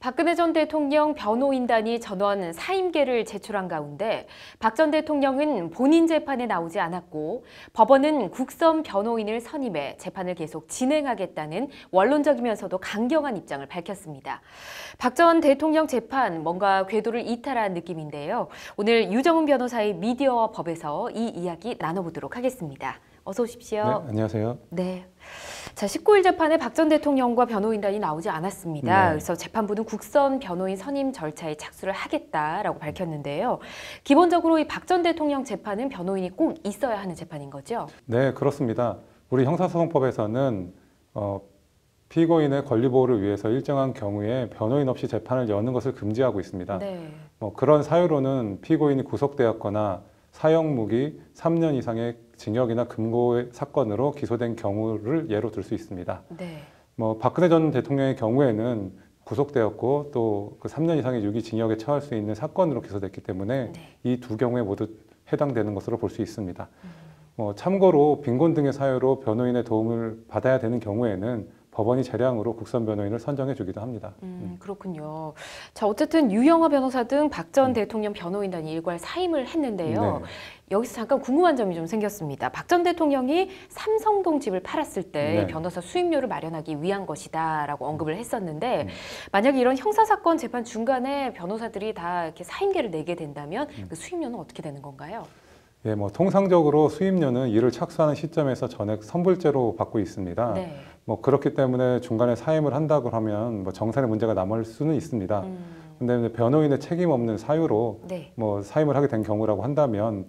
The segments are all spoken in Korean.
박근혜 전 대통령 변호인단이 전원 사임계를 제출한 가운데 박 전 대통령은 본인 재판에 나오지 않았고 법원은 국선 변호인을 선임해 재판을 계속 진행하겠다는 원론적이면서도 강경한 입장을 밝혔습니다. 박 전 대통령 재판 뭔가 궤도를 이탈한 느낌인데요. 오늘 유정훈 변호사의 미디어와 법에서 이 이야기 나눠보도록 하겠습니다. 어서 오십시오. 네, 안녕하세요. 네. 자, 19일 재판에 박 전 대통령과 변호인단이 나오지 않았습니다. 네. 그래서 재판부는 국선 변호인 선임 절차에 착수를 하겠다라고 밝혔는데요. 기본적으로 이 박 전 대통령 재판은 변호인이 꼭 있어야 하는 재판인 거죠? 네, 그렇습니다. 우리 형사소송법에서는 피고인의 권리 보호를 위해서 일정한 경우에 변호인 없이 재판을 여는 것을 금지하고 있습니다. 네. 그런 사유로는 피고인이 구속되었거나 사형무기 3년 이상의 징역이나 금고의 사건으로 기소된 경우를 예로 들 수 있습니다. 네. 박근혜 전 대통령의 경우에는 구속되었고 또 그 3년 이상의 유기징역에 처할 수 있는 사건으로 기소됐기 때문에 네. 이 두 경우에 모두 해당되는 것으로 볼 수 있습니다. 참고로 빈곤 등의 사유로 변호인의 도움을 받아야 되는 경우에는 법원이 재량으로 국선 변호인을 선정해 주기도 합니다. 그렇군요. 자, 어쨌든 유영하 변호사 등 박 전 대통령 변호인단이 일괄 사임을 했는데요. 네. 여기서 잠깐 궁금한 점이 좀 생겼습니다. 박 전 대통령이 삼성동 집을 팔았을 때 네. 변호사 수임료를 마련하기 위한 것이다라고 언급을 했었는데 만약에 이런 형사사건 재판 중간에 변호사들이 다 이렇게 사임계를 내게 된다면 그 수임료는 어떻게 되는 건가요? 예, 통상적으로 수임료는 일을 착수하는 시점에서 전액 선불제로 받고 있습니다. 네. 그렇기 때문에 중간에 사임을 한다고 하면 정산의 문제가 남을 수는 있습니다. 근데 변호인의 책임 없는 사유로 네. 사임을 하게 된 경우라고 한다면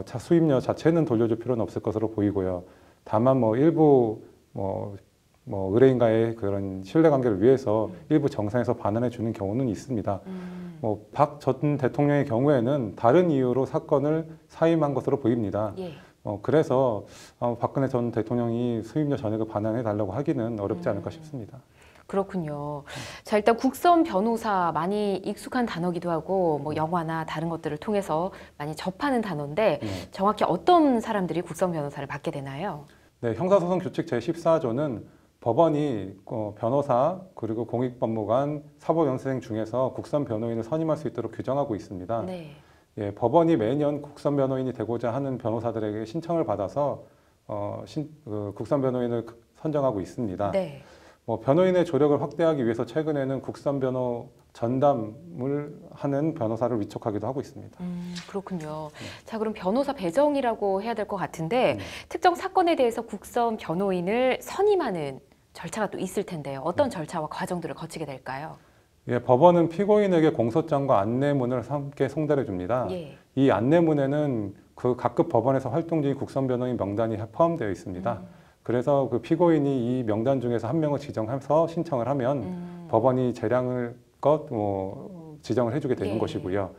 수임료 자체는 돌려줄 필요는 없을 것으로 보이고요. 다만 일부 의뢰인과의 그런 신뢰관계를 위해서 일부 정산에서 반환해 주는 경우는 있습니다. 박 전 대통령의 경우에는 다른 이유로 사건을 사임한 것으로 보입니다. 예. 그래서 박근혜 전 대통령이 수임료 전액을 반환해 달라고 하기는 어렵지 않을까 싶습니다. 그렇군요. 자, 일단 국선 변호사 많이 익숙한 단어기도 하고 영화나 다른 것들을 통해서 많이 접하는 단어인데 정확히 어떤 사람들이 국선 변호사를 받게 되나요? 네, 형사소송 규칙 제14조는 법원이 변호사 그리고 공익법무관, 사법연수생 중에서 국선 변호인을 선임할 수 있도록 규정하고 있습니다. 네. 예, 법원이 매년 국선 변호인이 되고자 하는 변호사들에게 신청을 받아서 국선 변호인을 선정하고 있습니다. 네. 변호인의 조력을 확대하기 위해서 최근에는 국선 변호 전담을 하는 변호사를 위촉하기도 하고 있습니다. 그렇군요. 자, 그럼 변호사 배정이라고 해야 될 것 같은데 특정 사건에 대해서 국선 변호인을 선임하는 절차가 또 있을 텐데요. 어떤 절차와 과정들을 거치게 될까요? 예, 법원은 피고인에게 공소장과 안내문을 함께 송달해 줍니다. 예. 이 안내문에는 그 각급 법원에서 활동 중인 국선 변호인 명단이 포함되어 있습니다. 그래서 그 피고인이 이 명단 중에서 한 명을 지정해서 신청을 하면 법원이 재량을 지정을 해주게 되는 예. 것이고요.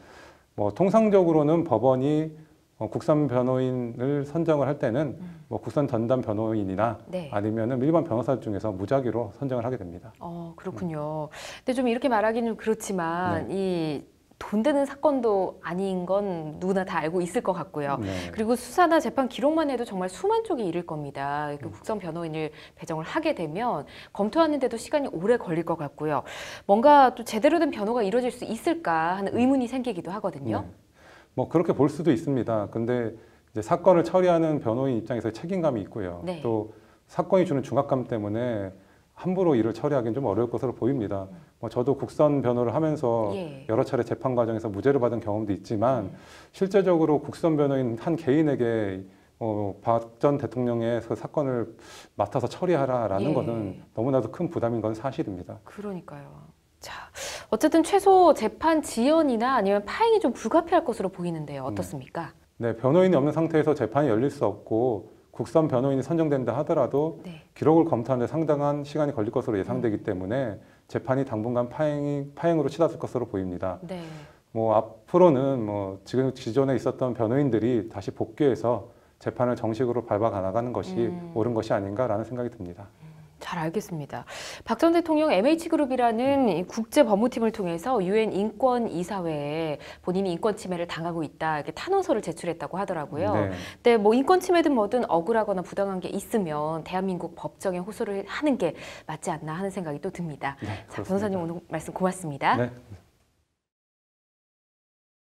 통상적으로는 법원이 국선 변호인을 선정을 할 때는 국선 전담 변호인이나 네. 아니면은 일반 변호사 중에서 무작위로 선정을 하게 됩니다. 그렇군요. 근데 좀 이렇게 말하기는 그렇지만 이 돈 드는 사건도 아닌 건 누구나 다 알고 있을 것 같고요. 네. 그리고 수사나 재판 기록만 해도 정말 수만 쪽이 이를 겁니다. 그 국선 변호인을 배정을 하게 되면 검토하는데도 시간이 오래 걸릴 것 같고요. 뭔가 또 제대로 된 변호가 이루어질 수 있을까 하는 의문이 생기기도 하거든요. 그렇게 볼 수도 있습니다. 근데 이제 사건을 처리하는 변호인 입장에서 책임감이 있고요. 네. 또 사건이 주는 중압감 때문에 함부로 일을 처리하기는 좀 어려울 것으로 보입니다. 저도 국선 변호를 하면서 예. 여러 차례 재판 과정에서 무죄를 받은 경험도 있지만 실제적으로 국선 변호인 한 개인에게 박 전 대통령의 그 사건을 맡아서 처리하라라는 예. 것은 너무나도 큰 부담인 건 사실입니다. 그러니까요. 자, 어쨌든 최소 재판 지연이나 아니면 파행이 좀 불가피할 것으로 보이는데요. 어떻습니까? 네, 변호인이 없는 상태에서 재판이 열릴 수 없고 국선 변호인이 선정된다 하더라도 네. 기록을 검토하는데 상당한 시간이 걸릴 것으로 예상되기 때문에 재판이 당분간 파행으로 치닫을 것으로 보입니다. 네. 앞으로는 지금 기존에 있었던 변호인들이 다시 복귀해서 재판을 정식으로 밟아가 나가는 것이 옳은 것이 아닌가라는 생각이 듭니다. 잘 알겠습니다. 박 전 대통령 MH그룹이라는 이 국제 법무팀을 통해서 유엔 인권이사회에 본인이 인권 침해를 당하고 있다 이렇게 탄원서를 제출했다고 하더라고요. 네. 근데 뭐 인권 침해든 뭐든 억울하거나 부당한 게 있으면 대한민국 법정에 호소를 하는 게 맞지 않나 하는 생각이 또 듭니다. 네, 자, 그렇습니다. 변호사님 오늘 말씀 고맙습니다. 네.